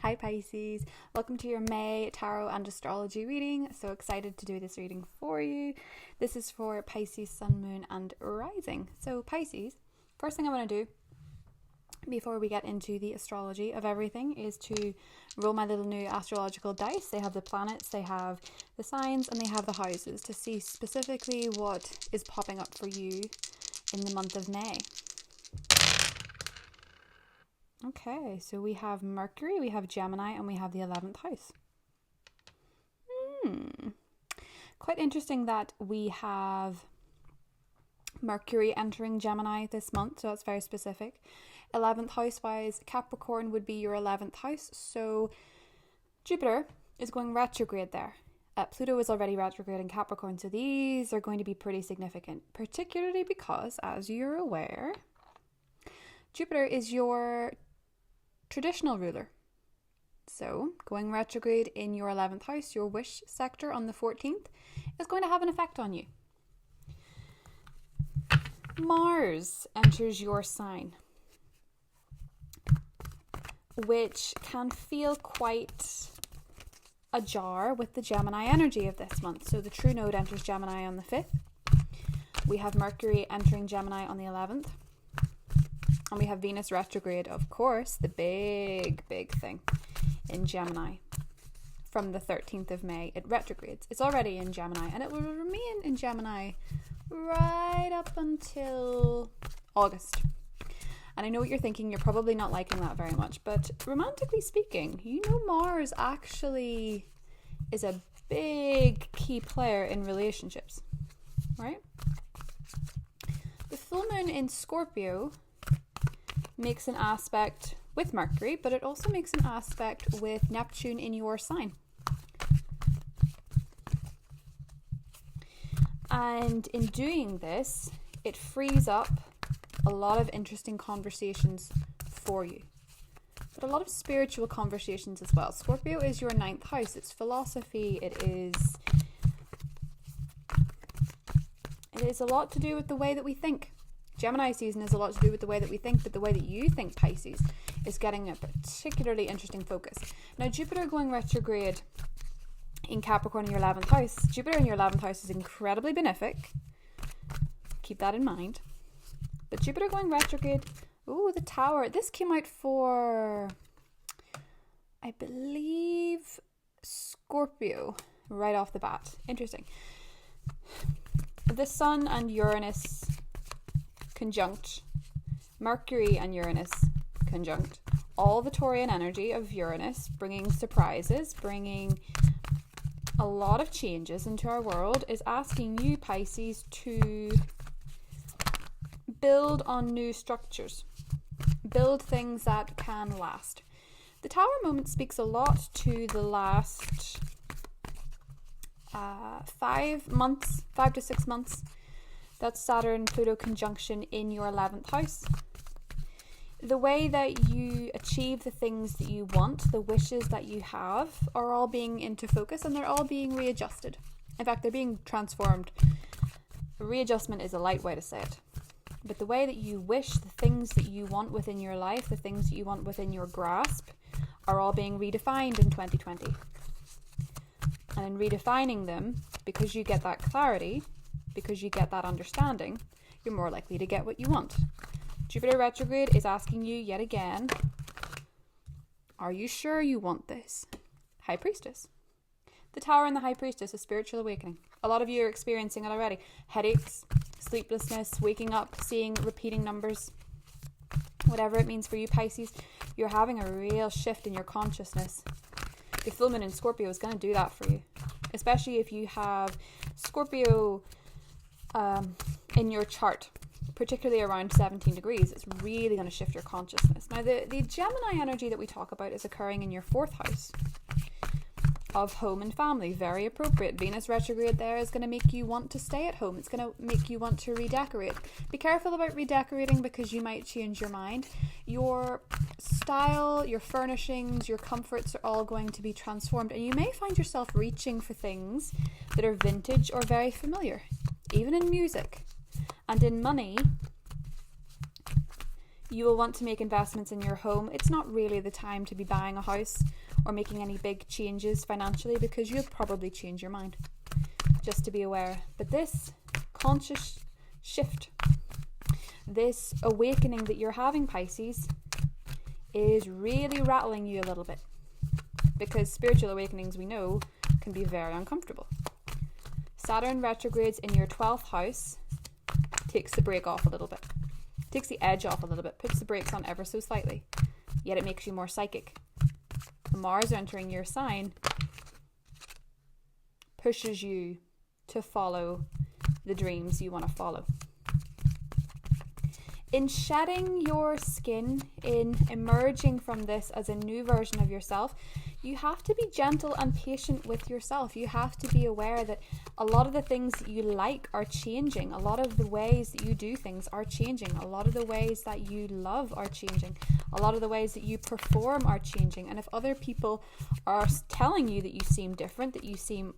Hi Pisces, welcome to your May Tarot and Astrology reading. So excited to do this reading for you. This is for Pisces, Sun, Moon and Rising. So Pisces, first thing I want to do before we get into the astrology of everything is to roll my little new astrological dice. They have the planets, they have the signs and they have the houses to see specifically what is popping up for you in the month of May. Okay, so we have Mercury, we have Gemini, and we have the 11th house. Quite interesting that we have Mercury entering Gemini this month, so that's very specific. 11th house-wise, Capricorn would be your 11th house, so Jupiter is going retrograde there. Pluto is already retrograde in Capricorn, so these are going to be pretty significant, particularly because, as you're aware, Jupiter is your traditional ruler. So going retrograde in your 11th house, your wish sector on the 14th, is going to have an effect on you. Mars enters your sign, which can feel quite ajar with the Gemini energy of this month. So the true node enters Gemini on the 5th. We have Mercury entering Gemini on the 11th. And we have Venus retrograde, of course, the big thing in Gemini. From the 13th of May, it retrogrades. It's already in Gemini, and it will remain in Gemini right up until August. And I know what you're thinking, you're probably not liking that very much, but romantically speaking, you know Mars actually is a big key player in relationships, right? The full moon in Scorpio makes an aspect with Mercury, but it also makes an aspect with Neptune in your sign. And in doing this, it frees up a lot of interesting conversations for you, but a lot of spiritual conversations as well. Scorpio is your 9th house. It's philosophy. It is a lot to do with the way that we think. Gemini season is a lot to do with the way that we think, but the way that you think, Pisces, is getting a particularly interesting focus. Now, Jupiter going retrograde in Capricorn in your 11th house. Jupiter in your 11th house is incredibly benefic. Keep that in mind. But Jupiter going retrograde, the Tower. This came out for, I believe, Scorpio right off the bat. Interesting. The Sun and Uranus conjunct, Mercury and Uranus conjunct, all the Taurian energy of Uranus, bringing surprises, bringing a lot of changes into our world, is asking you, Pisces, to build on new structures, build things that can last. The Tower moment speaks a lot to the last 5 to 6 months. That's Saturn-Pluto conjunction in your 11th house. The way that you achieve the things that you want, the wishes that you have, are all being into focus and they're all being readjusted. In fact, they're being transformed. Readjustment is a light way to say it. But the way that you wish, the things that you want within your life, the things that you want within your grasp, are all being redefined in 2020. And in redefining them, because you get that clarity, because you get that understanding, you're more likely to get what you want. Jupiter retrograde is asking you yet again, are you sure you want this? High Priestess. The Tower and the High Priestess, a spiritual awakening. A lot of you are experiencing it already. Headaches, sleeplessness, waking up, seeing repeating numbers. Whatever it means for you, Pisces, you're having a real shift in your consciousness. The full moon in Scorpio is going to do that for you. Especially if you have Scorpio in your chart, particularly around 17 degrees, it's really going to shift your consciousness. Now, the Gemini energy that we talk about is occurring in your 4th house of home and family. Very appropriate. Venus retrograde there is going to make you want to stay at home. It's going to make you want to redecorate. Be careful about redecorating because you might change your mind. Your style, your furnishings, your comforts are all going to be transformed, and you may find yourself reaching for things that are vintage or very familiar. Even in music and in money, You will want to make investments in your home. It's not really the time to be buying a house or making any big changes financially, because you'll probably change your mind, just to be aware. But this conscious shift, this awakening that you're having, Pisces, is really rattling you a little bit, because spiritual awakenings, we know, can be very uncomfortable. Saturn retrogrades in your 12th house takes the brake off a little bit, takes the edge off a little bit, puts the brakes on ever so slightly, yet it makes you more psychic. Mars entering your sign pushes you to follow the dreams you want to follow. In shedding your skin, in emerging from this as a new version of yourself, you have to be gentle and patient with yourself. You have to be aware that a lot of the things that you like are changing. A lot of the ways that you do things are changing. A lot of the ways that you love are changing. A lot of the ways that you perform are changing. And if other people are telling you that you seem different, that you seem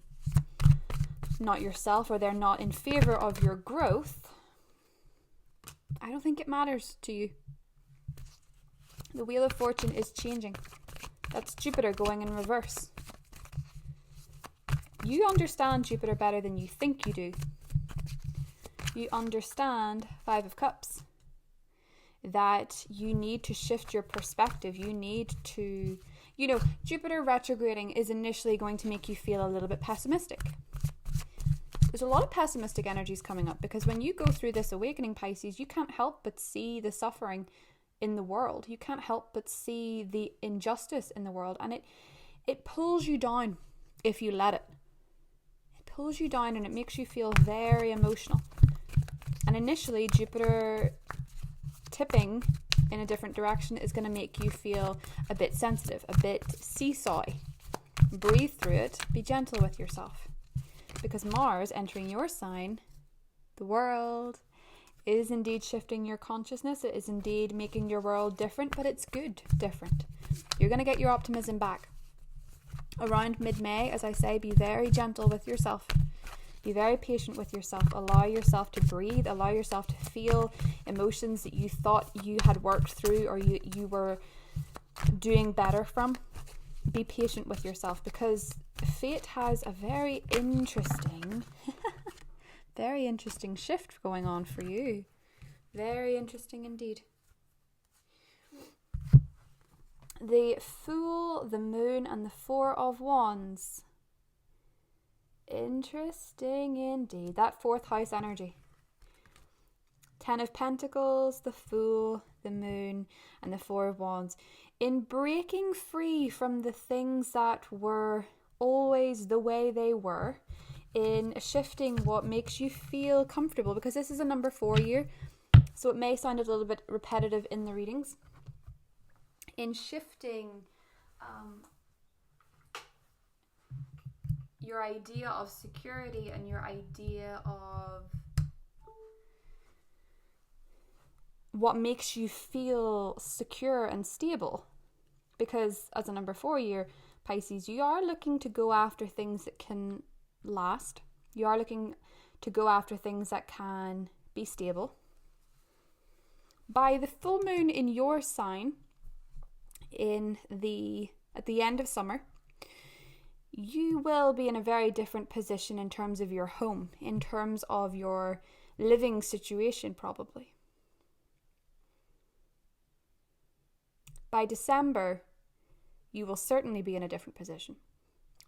not yourself, or they're not in favor of your growth, I don't think it matters to you. The Wheel of Fortune is changing. That's Jupiter going in reverse. You understand Jupiter better than you think you do. You understand, 5 of Cups, that you need to shift your perspective. You need to, Jupiter retrograding is initially going to make you feel a little bit pessimistic. There's a lot of pessimistic energies coming up, because when you go through this awakening, Pisces, you can't help but see the suffering in the world. You can't help but see the injustice in the world, and it pulls you down if you let it. It pulls you down and it makes you feel very emotional. And initially, Jupiter tipping in a different direction is going to make you feel a bit sensitive, a bit seesawy. Breathe through it. Be gentle with yourself. Because Mars entering your sign, the world, is indeed shifting your consciousness. It is indeed making your world different, but it's good different. You're going to get your optimism back. Around mid-May, as I say, be very gentle with yourself. Be very patient with yourself. Allow yourself to breathe. Allow yourself to feel emotions that you thought you had worked through, or you were doing better from. Be patient with yourself, because fate has a very interesting shift going on for you. Very interesting indeed. The Fool, the Moon, and the 4 of Wands. Interesting indeed. That 4th house energy. 10 of Pentacles, the Fool, the Moon, and the 4 of Wands. In breaking free from the things that were always the way they were, in shifting what makes you feel comfortable, because this is a number 4 year, so it may sound a little bit repetitive in the readings. In shifting your idea of security and your idea of what makes you feel secure and stable, because as a number 4 year, Pisces, you are looking to go after things that can last. You are looking to go after things that can be stable. By the full moon in your sign at the end of summer, you will be in a very different position in terms of your home, in terms of your living situation, probably. By December, you will certainly be in a different position.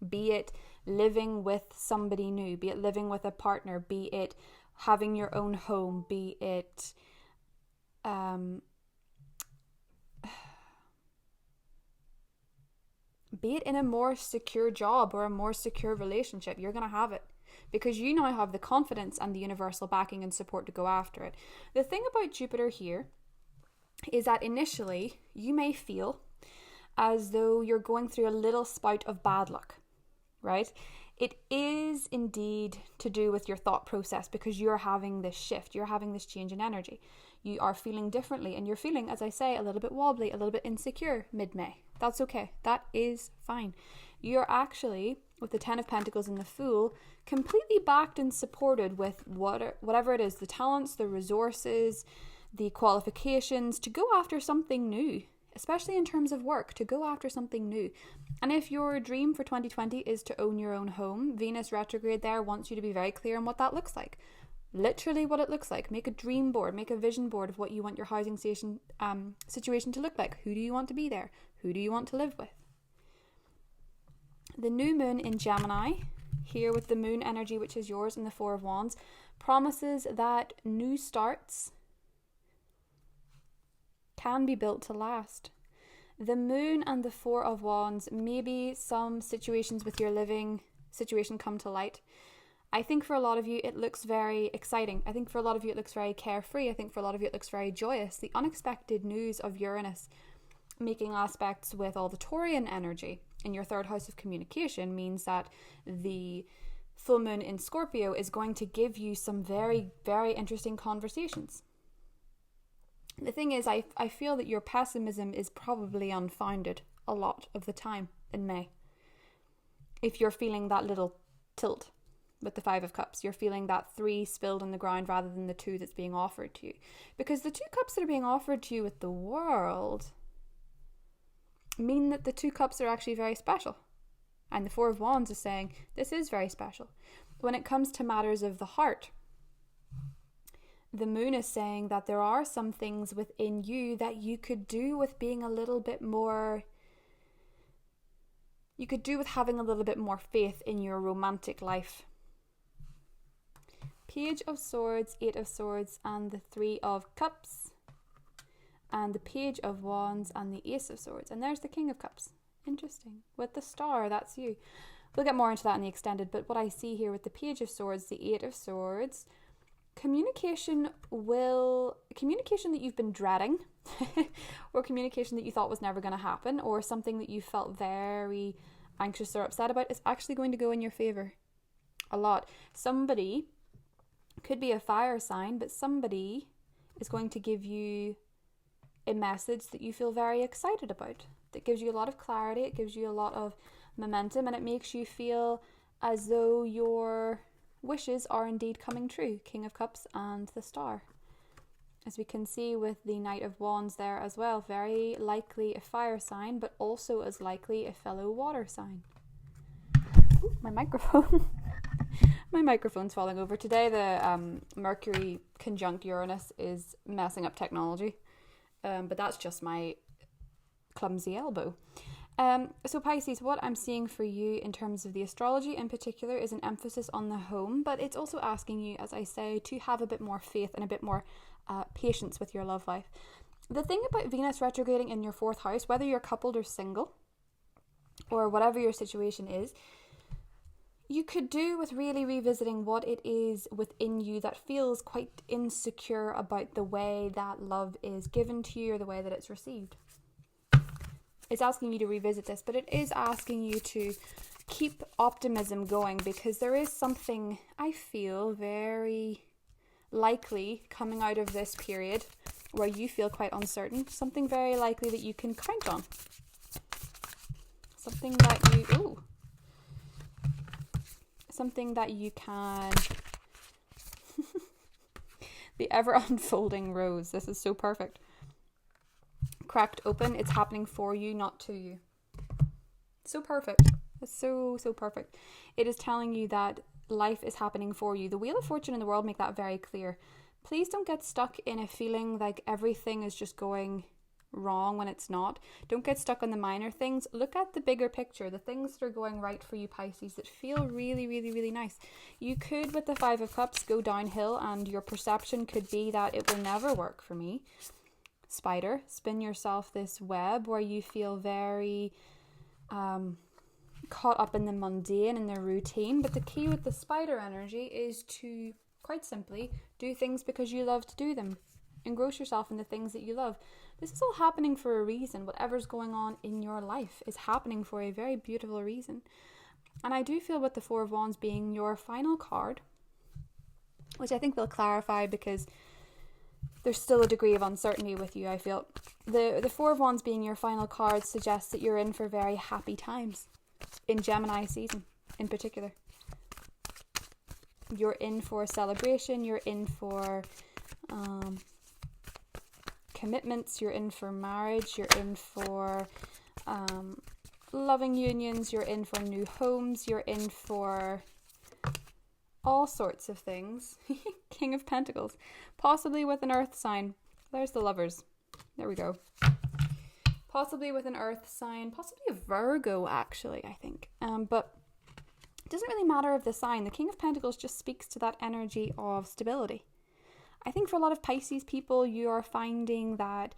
Be it living with somebody new, be it living with a partner, be it having your own home, be it in a more secure job or a more secure relationship. You're going to have it, because you now have the confidence and the universal backing and support to go after it. The thing about Jupiter here is that initially you may feel as though you're going through a little spout of bad luck, right? It is indeed to do with your thought process, because you're having this shift, you're having this change in energy. You are feeling differently, and you're feeling, as I say, a little bit wobbly, a little bit insecure mid-May. That's okay. That is fine. You're actually, with the 10 of Pentacles and the Fool, completely backed and supported with whatever it is, the talents, the resources, the qualifications to go after something new, especially in terms of work, to go after something new. And if your dream for 2020 is to own your own home, Venus retrograde there wants you to be very clear on what that looks like. Literally what it looks like. Make a dream board, make a vision board of what you want your housing situation to look like. Who do you want to be there? Who do you want to live with? The new moon in Gemini, here with the moon energy, which is yours, and the Four of Wands, promises that new starts can be built to last. The moon and the Four of Wands, maybe some situations with your living situation come to light. I think for a lot of you it looks very exciting. I think for a lot of you it looks very carefree. I think for a lot of you it looks very joyous. The unexpected news of Uranus making aspects with all the Taurian energy in your third house of communication means that the full moon in Scorpio is going to give you some very, very interesting conversations. The thing is, I feel that your pessimism is probably unfounded a lot of the time in May. If you're feeling that little tilt with the Five of Cups, you're feeling that 3 spilled on the ground rather than the 2 that's being offered to you. Because the 2 cups that are being offered to you with the world mean that the 2 cups are actually very special. And the Four of Wands is saying this is very special. When it comes to matters of the heart, the moon is saying that there are some things within you that you could do with being a little bit more, you could do with having a little bit more faith in your romantic life. Page of Swords, 8 of Swords, and the 3 of Cups, and the Page of Wands and the Ace of Swords. And there's the King of Cups. Interesting. With the star, that's you. We'll get more into that in the extended, but what I see here with the Page of Swords, the 8 of Swords, communication that you've been dreading or communication that you thought was never going to happen, or something that you felt very anxious or upset about, is actually going to go in your favor a lot. Somebody could be a fire sign, but somebody is going to give you a message that you feel very excited about, that gives you a lot of clarity, it gives you a lot of momentum, and it makes you feel as though your wishes are indeed coming true. King of Cups and the Star. As we can see with the Knight of Wands there as well, very likely a fire sign, but also as likely a fellow water sign. Ooh, my microphone. My microphone's falling over. Today the Mercury conjunct Uranus is messing up technology. But that's just my clumsy elbow. So Pisces, what I'm seeing for you in terms of the astrology in particular is an emphasis on the home, but it's also asking you, as I say, to have a bit more faith and a bit more patience with your love life. The thing about Venus retrograding in your 4th house, whether you're coupled or single, or whatever your situation is, you could do with really revisiting what it is within you that feels quite insecure about the way that love is given to you or the way that it's received. It's asking you to revisit this, but it is asking you to keep optimism going, because there is something, I feel, very likely coming out of this period where you feel quite uncertain. Something very likely that you can count on. Something that you can the ever unfolding rose. This is so perfect. Cracked open. It's happening for you, not to you. So perfect. It's so perfect. It is telling you that life is happening for you. The Wheel of Fortune in the world make that very clear. Please don't get stuck in a feeling like everything is just going wrong when it's not. Don't get stuck on the minor things. Look at the bigger picture, the things that are going right for you, Pisces, that feel really, really, really nice. You could, with the 5 of Cups, go downhill, and your perception could be that it will never work for me. Spider, spin yourself this web where you feel very caught up in the mundane and the routine. But the key with the spider energy is to, quite simply, do things because you love to do them. Engross yourself in the things that you love. This is all happening for a reason. Whatever's going on in your life is happening for a very beautiful reason. And I do feel with the 4 of Wands being your final card, which I think will clarify because there's still a degree of uncertainty with you, I feel. The 4 of Wands being your final card suggests that you're in for very happy times in Gemini season in particular. You're in for a celebration. You're in for commitments, you're in for marriage, you're in for loving unions, you're in for new homes, you're in for all sorts of things. King of Pentacles, possibly with an earth sign. There's the Lovers. There we go. Possibly with an earth sign, possibly a Virgo actually, I think. But it doesn't really matter of the sign. The King of Pentacles just speaks to that energy of stability. I think for a lot of Pisces people, you are finding that,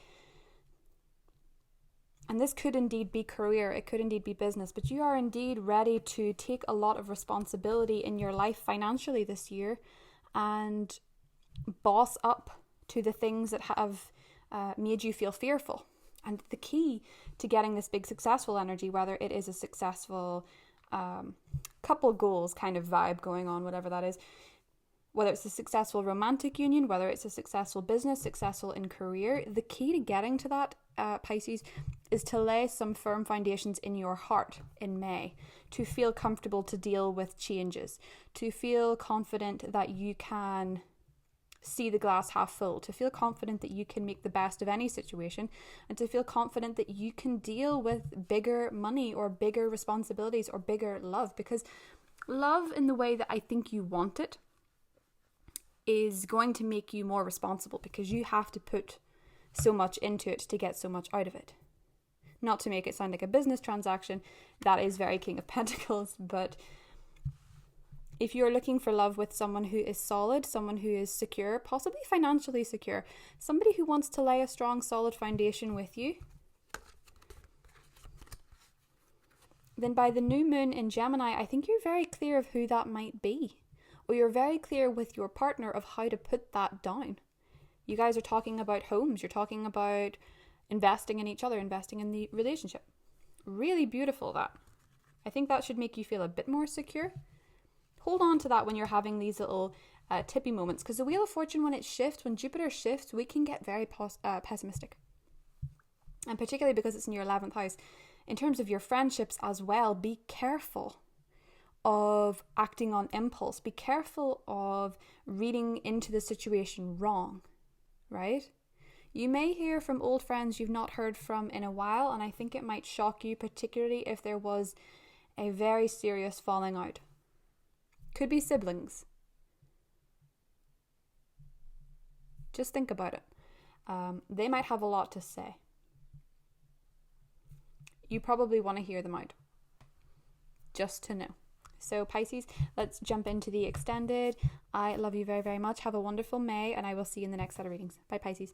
and this could indeed be career, it could indeed be business, but you are indeed ready to take a lot of responsibility in your life financially this year and boss up to the things that have made you feel fearful. And the key to getting this big successful energy, whether it is a successful couple goals kind of vibe going on, whatever that is, whether it's a successful romantic union, whether it's a successful business, successful in career, the key to getting to that, Pisces, is to lay some firm foundations in your heart in May, to feel comfortable to deal with changes, to feel confident that you can see the glass half full, to feel confident that you can make the best of any situation, and to feel confident that you can deal with bigger money or bigger responsibilities or bigger love, because love in the way that I think you want it is going to make you more responsible, because you have to put so much into it to get so much out of it. Not to make it sound like a business transaction, that is very King of Pentacles, but if you're looking for love with someone who is solid, someone who is secure, possibly financially secure, somebody who wants to lay a strong, solid foundation with you, then by the new moon in Gemini, I think you're very clear of who that might be. Or you're very clear with your partner of how to put that down. You guys are talking about homes, you're talking about investing in each other, investing in the relationship. Really beautiful, that. I think that should make you feel a bit more secure. Hold on to that when you're having these little tippy moments, because the Wheel of Fortune, when it shifts, when Jupiter shifts, we can get very pessimistic. And particularly because it's in your 11th house. In terms of your friendships as well, be careful of acting on impulse. Be careful of reading into the situation wrong, right? You may hear from old friends you've not heard from in a while, and I think it might shock you, particularly if there was a very serious falling out. Could be siblings. Just think about it. They might have a lot to say. You probably want to hear them out. Just to know. So Pisces, let's jump into the extended. I love you very, very much. Have a wonderful May, and I will see you in the next set of readings. Bye, Pisces.